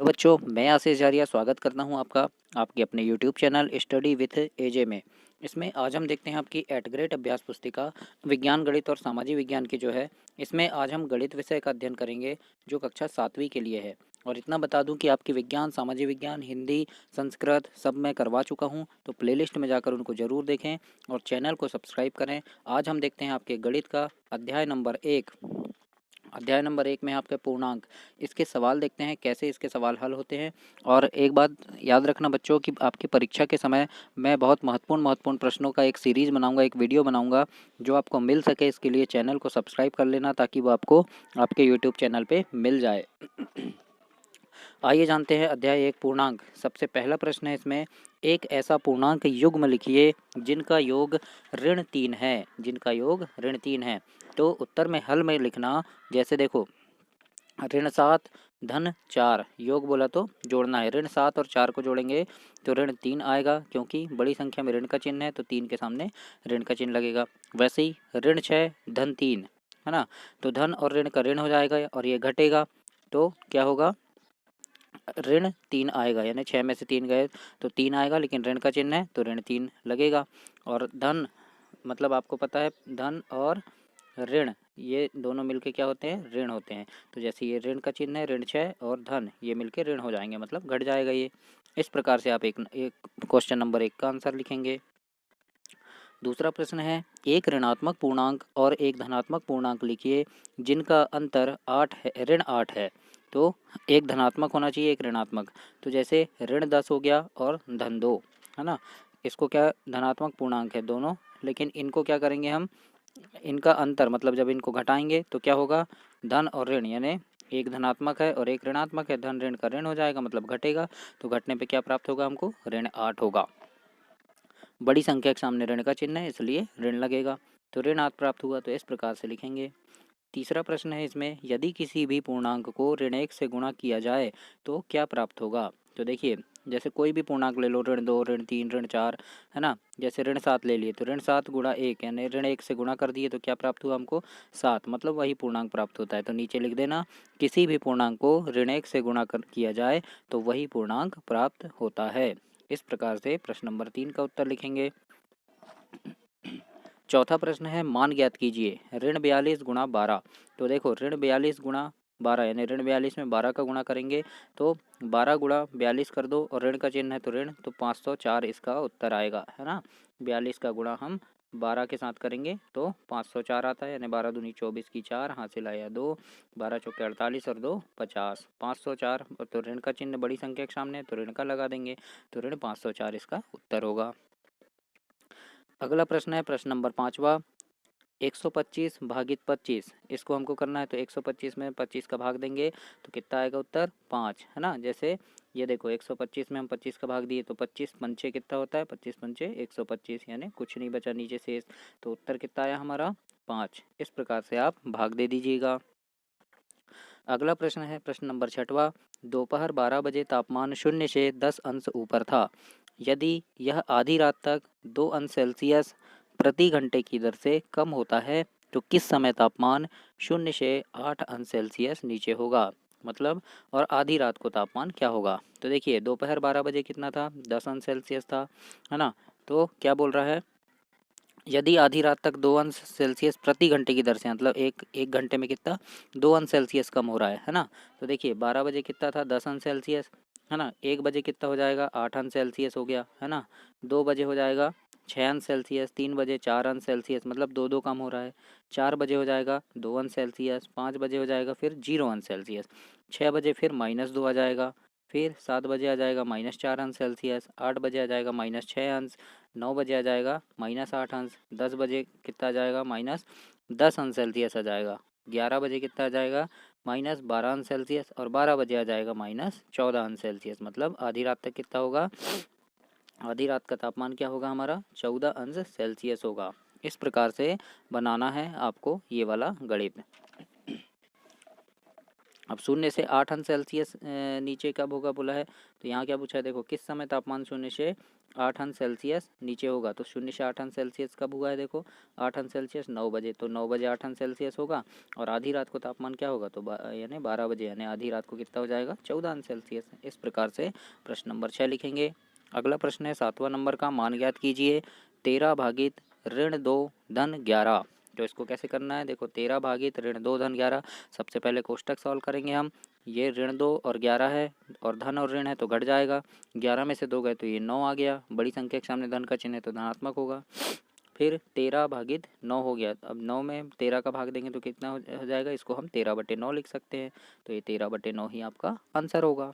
तो बच्चों, मैं आशीष जारिया स्वागत करता हूं आपका आपके अपने यूट्यूब चैनल स्टडी विथ एजे में। इसमें आज हम देखते हैं आपकी एट ग्रेड अभ्यास पुस्तिका विज्ञान, गणित और सामाजिक विज्ञान की जो है। इसमें आज हम गणित विषय का अध्ययन करेंगे जो कक्षा 7वीं के लिए है। और इतना बता दूं कि आपकी विज्ञान, सामाजिक विज्ञान, हिंदी, संस्कृत सब मैं करवा चुका हूं, तो प्लेलिस्ट में जाकर उनको ज़रूर देखें और चैनल को सब्सक्राइब करें। आज हम देखते हैं आपके गणित का अध्याय नंबर 1 में आपके पूर्णांक, इसके सवाल देखते हैं कैसे इसके सवाल हल होते हैं। और एक बात याद रखना बच्चों कि आपकी परीक्षा के समय मैं बहुत महत्वपूर्ण प्रश्नों का एक सीरीज़ बनाऊंगा, एक वीडियो बनाऊंगा जो आपको मिल सके। इसके लिए चैनल को सब्सक्राइब कर लेना ताकि वो आपको आपके यूट्यूब चैनल पे मिल जाए। आइए जानते हैं अध्याय 1 पूर्णांक। सबसे पहला प्रश्न है इसमें, एक ऐसा पूर्णांक युग्म लिखिए जिनका योग ऋण 3 है। तो उत्तर में हल में लिखना, जैसे देखो ऋण 7 धन 4, योग बोला तो जोड़ना है। ऋण 7 और 4 को जोड़ेंगे तो ऋण 3 आएगा, क्योंकि बड़ी संख्या में ऋण का चिन्ह है तो 3 के सामने ऋण का चिन्ह लगेगा। वैसे ही ऋण 6 धन 3 है ना, तो धन और ऋण का ऋण हो जाएगा और ये घटेगा तो क्या होगा, ऋण 3 आएगा। यानी 6 में से 3 गए तो 3 आएगा, लेकिन ऋण का चिन्ह है तो ऋण 3 लगेगा। और धन मतलब आपको पता है, धन और ऋण ये दोनों मिलके क्या होते हैं, ऋण होते हैं। तो जैसे ये ऋण का चिन्ह है, ऋण 6 और धन ये मिलके ऋण हो जाएंगे, मतलब घट जाएगा ये। इस प्रकार से आप एक क्वेश्चन नंबर 1 का आंसर लिखेंगे। दूसरा प्रश्न है, एक ऋणात्मक पूर्णांक और एक धनात्मक पूर्णांक लिखिए जिनका अंतर 8 है, ऋण 8 है। तो एक धनात्मक होना चाहिए, एक ऋणात्मक। तो जैसे ऋण 10 हो गया और धन 2 है ना, इसको क्या धनात्मक पूर्णांक है दोनों, लेकिन इनको क्या करेंगे हम, इनका अंतर मतलब जब इनको घटाएंगे तो क्या होगा, धन और ऋण, यानी एक धनात्मक है और एक ऋणात्मक है, धन ऋण का ऋण हो जाएगा मतलब घटेगा। तो घटने पे क्या प्राप्त होगा हमको, ऋण 8 होगा। बड़ी संख्या के सामने ऋण का चिन्ह है इसलिए ऋण लगेगा, तो ऋण 8 प्राप्त हुआ। तो इस प्रकार से लिखेंगे। तीसरा प्रश्न है इसमें, यदि किसी भी पूर्णांक को ऋण 1 से गुणा किया जाए तो क्या प्राप्त होगा। तो देखिए, जैसे कोई भी पूर्णांक ले लो, ऋण 2 ऋण 3 ऋण 4 है ना। जैसे ऋण 7 ले लिए तो ऋण 7 गुणा 1, यानी ऋण 1 से गुणा कर दिए तो क्या प्राप्त हुआ हमको, 7, मतलब वही पूर्णांक प्राप्त होता है। तो नीचे लिख देना, किसी भी पूर्णांक को ऋण 1 से गुणा किया जाए तो वही पूर्णांक प्राप्त होता है। इस प्रकार से प्रश्न नंबर 3 का उत्तर लिखेंगे। चौथा प्रश्न है, मान ज्ञात कीजिए ऋण 42 गुणा 12। तो देखो ऋण 42 गुणा 12, यानी ऋण 42 में 12 का गुणा करेंगे तो 12 गुणा 42 कर दो और ऋण का चिन्ह है तो ऋण, तो 504 इसका उत्तर आएगा, है ना। 42 का गुणा हम 12 के साथ करेंगे तो 504 आता है, यानी 12 दूनी 24 की 4, हासिल आया 2, 12 चौके 48 और 2 50, 504। तो ऋण का चिन्ह बड़ी संख्या के सामने तो ऋण का लगा देंगे, तो ऋण 504 इसका उत्तर होगा। अगला प्रश्न है प्रश्न नंबर 5वां, 125 भागित 25, इसको हमको करना है। तो 125 में 25 का भाग देंगे तो कितना आएगा उत्तर, 5, है ना। जैसे ये देखो 125 में हम 25 का भाग दिए तो 25 पंचे कितना होता है, 25 पंचे 125, यानी कुछ नहीं बचा नीचे शेष। तो उत्तर कितना आया हमारा, 5। इस प्रकार से आप भाग दे दीजिएगा। अगला प्रश्न है प्रश्न नंबर 6वां, दोपहर 12 बजे तापमान 0 से 10 अंश ऊपर था। यदि यह आधी रात तक 2 अंश सेल्सियस प्रति घंटे की दर से कम होता है तो किस समय तापमान 0 से 8 अंश सेल्सियस नीचे होगा, मतलब और आधी रात को तापमान क्या होगा। तो देखिए दोपहर 12 बजे कितना था, 10 अंश सेल्सियस था, है ना। तो क्या बोल रहा है, यदि आधी रात तक 2 अंश सेल्सियस प्रति घंटे की दर से, मतलब एक घंटे में कितना, 2 अंश सेल्सियस कम हो रहा है ना। तो देखिए 12 बजे कितना था, 10 अंश सेल्सियस, है ना। 1 बजे कितना हो जाएगा, 8 अंश सेल्सियस हो गया, है ना। 2 बजे हो जाएगा 6 अंश सेल्सियस, 3 बजे 4 अंश सेल्सियस, मतलब 2 कम हो रहा है। 4 बजे हो जाएगा 2 अंश सेल्सियस, 5 बजे हो जाएगा फिर 0 अंश सेल्सियस, 6 बजे फिर -2 आ जाएगा, फिर 7 बजे आ जाएगा -4 अंश सेल्सियस, 8 बजे आ जाएगा -6 अंश, 9 बजे आ जाएगा -8 अंश, 10 बजे कितना आ जाएगा, -10 अंश सेल्सियस आ जाएगा, 11 बजे कितना आ जाएगा, -12 अंश सेल्सियस, और 12 बजे आ जाएगा -14 अंश सेल्सियस। मतलब आधी रात तक कितना होगा, आधी रात का तापमान क्या होगा हमारा, 14 अंश सेल्सियस होगा। इस प्रकार से बनाना है आपको ये वाला गणित। अब 0 से 8 अंश सेल्सियस नीचे कब होगा बोला है, तो यहाँ क्या पूछा है, देखो किस समय तापमान 0 से 8 अंश सेल्सियस नीचे होगा। तो 0 से 8 अंश सेल्सियस कब हुआ है, देखो 8 अंश सेल्सियस 9 बजे, तो 9 बजे 8 अंश सेल्सियस होगा। और आधी रात को तापमान क्या होगा, तो यानी 12 बजे, यानी आधी रात को कितना हो जाएगा, 14 अंश सेल्सियस। इस प्रकार से प्रश्न नंबर 6 लिखेंगे। अगला प्रश्न है 7वां नंबर का, मान ज्ञात कीजिए 13 भागित ऋण 2 धन 11। तो इसको कैसे करना है, देखो 13 भागित ऋण 2 धन 11। सबसे पहले कोष्टक सॉल्व करेंगे हम। ये ऋण 2 और 11 है, और धन और ऋण है तो घट जाएगा। 11 में से 2 गए तो ये 9 आ गया। बड़ी संख्या के सामने धन का चिन्ह है तो धनात्मक होगा। फिर 13 भागित 9 हो गया। अब 9 में 13 का भाग देंगे तो कितना हो जाएगा, इसको हम 13/9 लिख सकते हैं। तो ये 13/9 ही आपका आंसर होगा।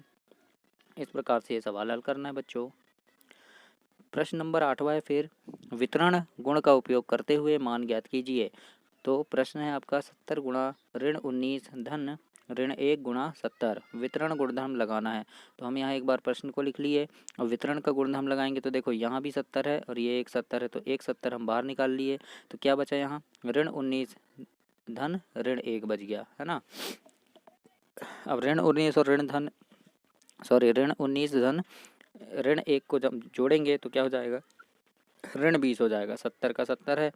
इस प्रकार से ये सवाल हल करना है बच्चों। प्रश्न नंबर 8वां है, फिर वितरण गुण का उपयोग करते हुए मान ज्ञात कीजिए। तो प्रश्न है आपका 70 गुणा ऋण 19 धन ऋण 1 गुणा 70, वितरण गुणधर्म लगाना है। तो हम यहाँ एक बार प्रश्न को लिख लिए, और वितरण का गुणधर्म लगाएंगे तो देखो यहाँ भी 70 है और ये एक 70 है, तो एक 70 हम बाहर निकाल लिए। तो क्या बचा यहाँ, ऋण 19 धन ऋण 1 बच गया, है ना। अब ऋण 19 और ऋण 19 धन ऋण 1 को जब जोड़ेंगे तो क्या हो जाएगा, ऋण 20 हो जाएगा। 70 का 70 है,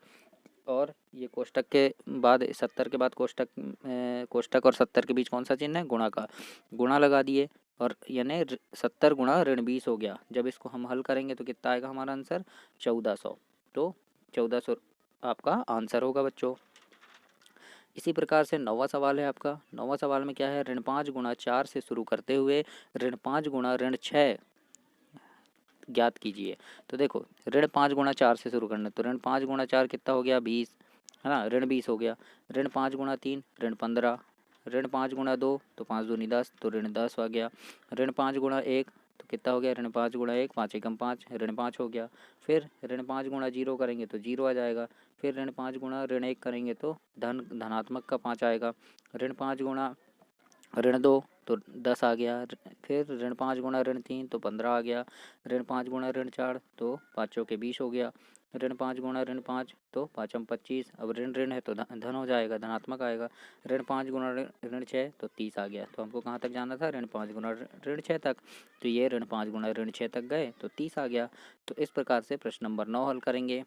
और ये कोष्टक के बाद 70 के बाद कोष्टक और 70 के बीच कौन सा चिन्ह है, गुणा का, गुणा लगा दिए। और यानी 70 गुणा ऋण 20 हो गया। जब इसको हम हल करेंगे तो कितना आएगा हमारा आंसर, 1400। तो 1400 आपका आंसर होगा बच्चों। इसी प्रकार से 9वां सवाल है आपका। 9वां सवाल में क्या है, ऋण 5 गुणा 4 से शुरू करते हुए ऋण 5 गुणा ऋण 6 ज्ञात कीजिए। तो देखो ऋण 5 गुणा 4 से शुरू करना है, तो ऋण 5 गुणा 4 कितना हो गया, 20, है ना, ऋण 20 हो गया। ऋण 5 गुणा 3 ऋण 15, ऋण 5 गुणा 2 तो 5 दूनी 10, तो ऋण 10 आ गया। ऋण 5 गुणा 1 तो कितना हो गया, ऋण 5 गुणा 1 5 एकम 5, ऋण 5 हो गया। फिर ऋण 5 गुणा 0 करेंगे तो 0 आ जाएगा। फिर ऋण 5 गुणा ऋण 1 करेंगे तो धनात्मक का 5 आएगा। ऋण 5 गुणा ऋण 2 तो 10 आ गया। फिर ऋण 5 गुणा ऋण 3 तो 15 आ गया। ऋण 5 गुणा ऋण 4 तो 5 चौके 20 हो गया। ऋण 5 गुणा ऋण 5 तो 5 25। अब ऋण ऋण है तो धन हो जाएगा, धनात्मक आएगा। ऋण 5 गुणा ऋण 6 तो 30 आ गया। तो हमको कहाँ तक जाना था, ऋण 5 गुणा ऋण 6 तक। तो ये ऋण 5 गुणा ऋण 6 तक गए तो 30 आ गया। तो इस प्रकार से प्रश्न नंबर 9 हल करेंगे।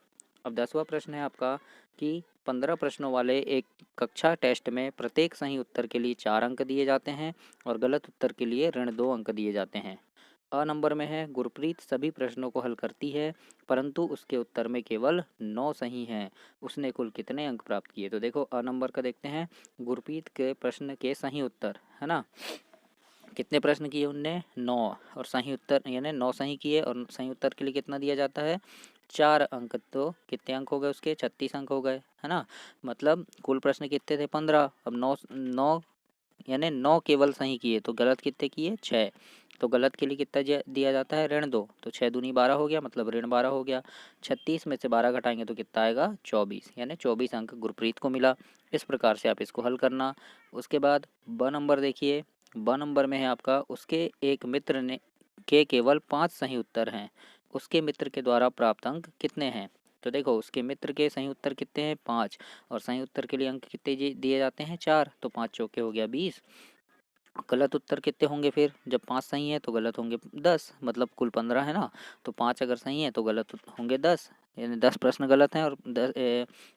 अब 10वां प्रश्न है आपका कि 15 प्रश्नों वाले एक कक्षा टेस्ट में प्रत्येक सही उत्तर के लिए 4 अंक दिए जाते हैं और गलत उत्तर के लिए ऋण 2 अंक दिए जाते हैं। अ नंबर में है, गुरप्रीत सभी प्रश्नों को हल करती है परंतु उसके उत्तर में केवल 9 सही हैं। उसने कुल कितने अंक प्राप्त किए। तो देखो अ नंबर का देखते हैं, गुरप्रीत के प्रश्न के सही उत्तर, है ना, कितने प्रश्न किए उनने, 9, और सही उत्तर यानी 9 सही किए, और सही उत्तर के लिए कितना दिया जाता है, 4 अंक। तो कितने अंक हो गए उसके, 36 अंक हो गए, है ना। मतलब कुल प्रश्न कितने थे, 15। अब 9 यानी 9 केवल सही किए, तो गलत कितने किए, 6। तो गलत के लिए कितना दिया जाता है, ऋण 2। तो 6 दूनी 12 हो गया, मतलब ऋण 12 हो गया। 36 में से 12 घटाएंगे तो कितना आएगा, 24, यानी 24 अंक गुरप्रीत को मिला। इस प्रकार से आप इसको हल करना। उसके बाद ब नंबर देखिए। ब नंबर में है आपका, उसके एक मित्र ने के केवल 5 सही उत्तर हैं, उसके मित्र के द्वारा प्राप्त अंक कितने हैं। तो देखो उसके मित्र के सही उत्तर कितने हैं, 5, और सही उत्तर के लिए अंक कितने दिए जाते हैं, 4। तो 5 चौके हो गया 20। गलत उत्तर कितने होंगे, फिर जब 5 सही है तो गलत होंगे 10, मतलब कुल 15 है ना। तो 5 अगर सही है तो गलत होंगे 10, यानी 10 प्रश्न गलत हैं। और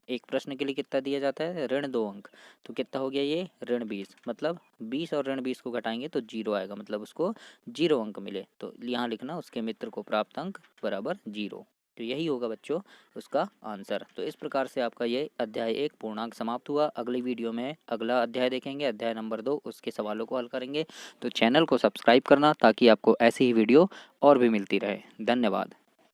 एक प्रश्न के लिए कितना दिया जाता है, ऋण 2 अंक। तो कितना हो गया ये, ऋण 20, मतलब 20 और ऋण 20 को घटाएंगे तो 0 आएगा, मतलब उसको 0 अंक मिले। तो यहाँ लिखना, उसके मित्र को प्राप्त अंक बराबर 0। तो यही होगा बच्चों उसका आंसर। तो इस प्रकार से आपका ये अध्याय 1 पूर्णांक समाप्त हुआ। अगली वीडियो में अगला अध्याय देखेंगे, अध्याय नंबर 2, उसके सवालों को हल करेंगे। तो चैनल को सब्सक्राइब करना ताकि आपको ऐसी ही वीडियो और भी मिलती रहे। धन्यवाद।